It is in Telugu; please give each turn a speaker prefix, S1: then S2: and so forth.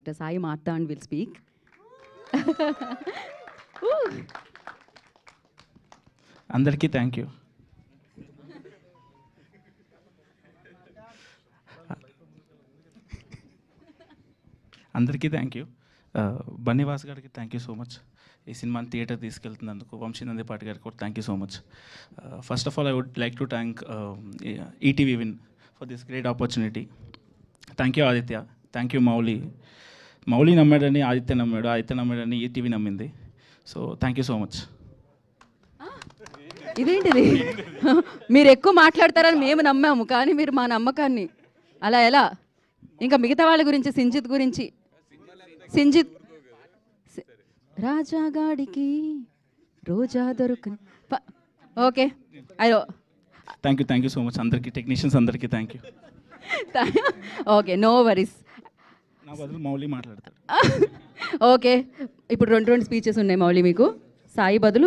S1: Dr. Sai Marthan will speak.
S2: అందరికీ థ్యాంక్ యూ. అందరికీ థ్యాంక్ యూ. బన్నీవాస్ గారికి థ్యాంక్ యూ సో మచ్. ఈ సినిమాని థియేటర్ తీసుకెళ్తున్నందుకు వంశీ నందిపాటి గారికి కూడా thank you so much. First of all I would like to thank ETV Win for this great opportunity. Thank you Aditya, thank you Mouli. Mouli నమ్మాడని ఆదిత్య నమ్మాడు, ఆదిత్య నమ్మాడని ఈటీవీ నమ్మింది. So thank you so much.
S1: ఇదేంటిది? మీరు ఎక్కువ మాట్లాడతారని మేము నమ్మాము, కానీ మీరు మా నమ్మకాన్ని అలా ఎలా? ఇంకా మిగతా వాళ్ళ గురించి, సింజిత్ గురించి. సింజిత్ రాజాగాడికి రోజా దొరుకు. ఓకే, అయ్యో
S2: థ్యాంక్ యూ సో మచ్ అందరికీ, టెక్నీషియన్స్ అందరికీ thank you.
S1: Okay, no worries.
S2: నా బదులు మౌలి మాట్లాడతాడు.
S1: ఓకే, ఇప్పుడు రెండు స్పీచెస్ ఉన్నాయి మౌలి మీకు. సాయి బదులు